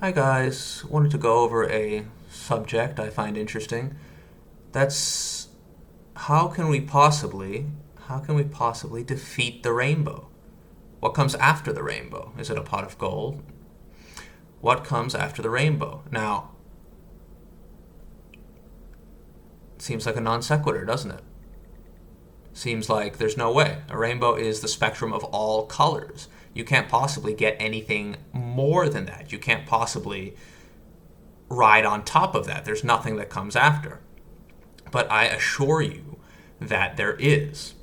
Hi guys, wanted to go over a subject I find interesting. That's how can we possibly defeat the rainbow? What comes after the rainbow? Is it a pot of gold? What comes after the rainbow? Now, seems like a non sequitur, doesn't it? Seems like there's no way. A rainbow is the spectrum of all colors. You can't possibly get anything more than that. You can't possibly ride on top of that. There's nothing that comes after. But I assure you that there is.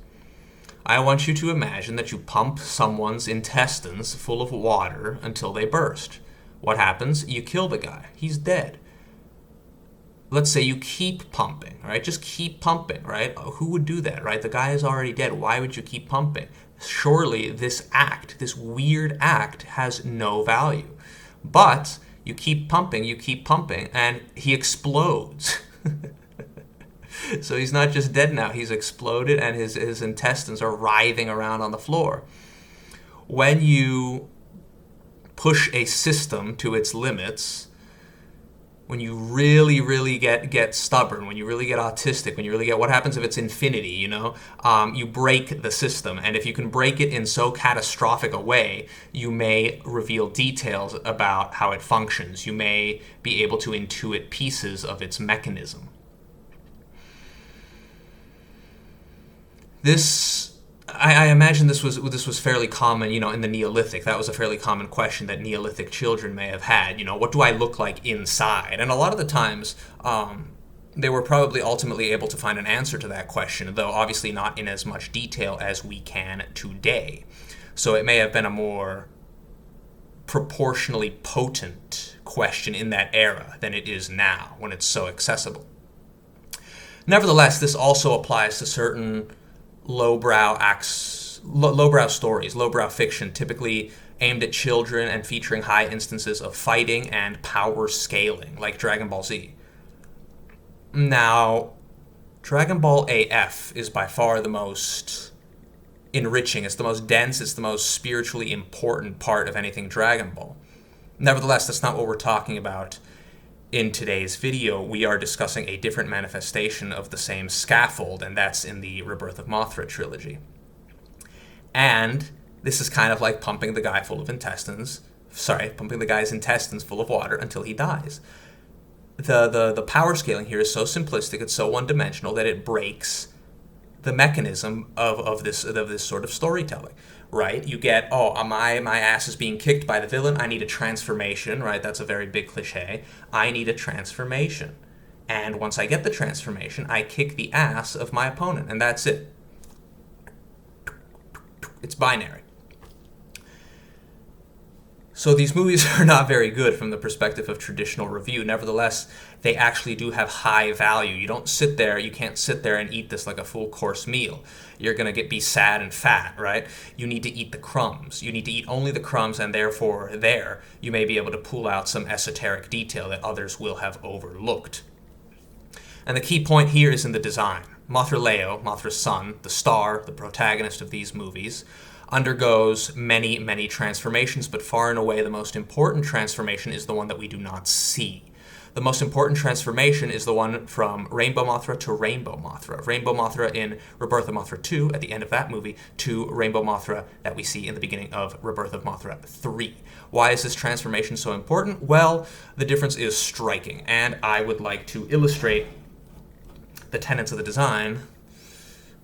I want you to imagine that you pump someone's intestines full of water until they burst. What happens? You kill the guy. He's dead. Let's say you keep pumping, right? Just keep pumping, right? Who would do that, right? The guy is already dead. Why would you keep pumping? Surely this act, this weird act, has no value. But you keep pumping, and he explodes. So he's not just dead now, he's exploded, and his intestines are writhing around on the floor. When you push a system to its limits, when you really get stubborn, when you really get autistic, when you really get, what happens if it's infinity, you break the system. And if you can break it in so catastrophic a way, you may reveal details about how it functions. You may be able to intuit pieces of its mechanism. I imagine this was fairly common, in the Neolithic. That was a fairly common question that Neolithic children may have had. What do I look like inside? And a lot of the times, they were probably ultimately able to find an answer to that question, though obviously not in as much detail as we can today. So it may have been a more proportionally potent question in that era than it is now, when it's so accessible. Nevertheless, this also applies to certain lowbrow stories, lowbrow fiction, typically aimed at children and featuring high instances of fighting and power scaling, like Dragon Ball Z. Now, Dragon Ball AF is by far the most enriching, it's the most dense, it's the most spiritually important part of anything Dragon Ball. Nevertheless, that's not what we're talking about. In today's video, we are discussing a different manifestation of the same scaffold, and that's in the Rebirth of Mothra trilogy. And this is kind of like pumping the guy's intestines full of water until he dies. The power scaling here is so simplistic, it's so one-dimensional that it breaks the mechanism of this sort of storytelling. Right? You get, my ass is being kicked by the villain. I need a transformation, right? That's a very big cliche. I need a transformation. And once I get the transformation, I kick the ass of my opponent, and that's it. It's binary. So these movies are not very good from the perspective of traditional review. Nevertheless, they actually do have high value. You can't sit there and eat this like a full course meal. You're going to be sad and fat, right? You need to eat the crumbs. You need to eat only the crumbs, and therefore you may be able to pull out some esoteric detail that others will have overlooked. And the key point here is in the design. Mothra Leo, Mothra's son, the star, the protagonist of these movies, undergoes many transformations, but far and away the most important transformation is the one that we do not see. The most important transformation is the one from Rainbow Mothra to Rainbow Mothra. Rainbow Mothra in Rebirth of Mothra 2, at the end of that movie, to Rainbow Mothra that we see in the beginning of Rebirth of Mothra 3. Why is this transformation so important? Well, the difference is striking, and I would like to illustrate the tenets of the design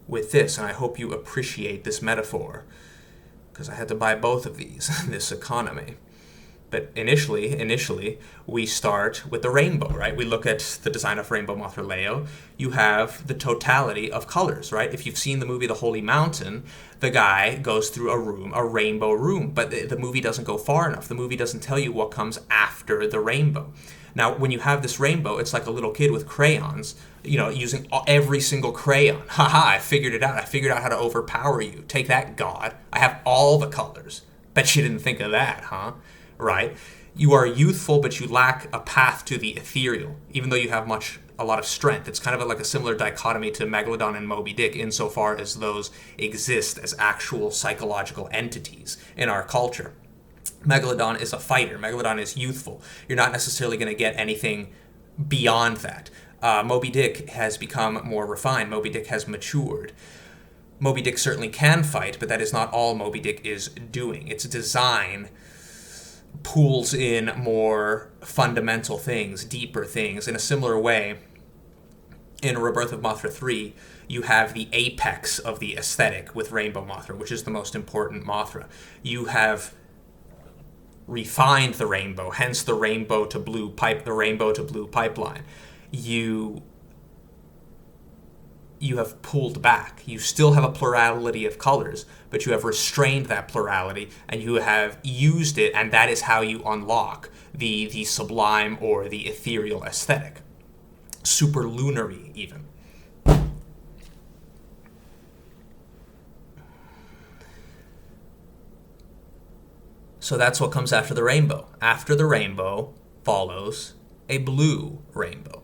with this, and I hope you appreciate this metaphor, because I had to buy both of these in this economy. But initially, we start with the rainbow, right? We look at the design of Rainbow Mothra Leo. You have the totality of colors, right? If you've seen the movie The Holy Mountain, the guy goes through a rainbow room, but the movie doesn't go far enough. The movie doesn't tell you what comes after the rainbow. Now, when you have this rainbow, it's like a little kid with crayons, using every single crayon. Haha, I figured it out. I figured out how to overpower you. Take that, God. I have all the colors. Bet you didn't think of that, huh? Right? You are youthful, but you lack a path to the ethereal, even though you have a lot of strength. It's kind of like a similar dichotomy to Megalodon and Moby Dick insofar as those exist as actual psychological entities in our culture. Megalodon is a fighter. Megalodon is youthful. You're not necessarily going to get anything beyond that. Moby Dick has become more refined. Moby Dick has matured. Moby Dick certainly can fight, but that is not all Moby Dick is doing. Its design pulls in more fundamental things, deeper things. In a similar way, in Rebirth of Mothra 3, you have the apex of the aesthetic with Rainbow Mothra, which is the most important Mothra. You have refined the rainbow, hence the rainbow to blue pipeline. You have pulled back. You still have a plurality of colors, but you have restrained that plurality, and you have used it, and that is how you unlock the sublime or the ethereal aesthetic. Superlunary, even. So that's what comes after the rainbow. After the rainbow follows a blue rainbow.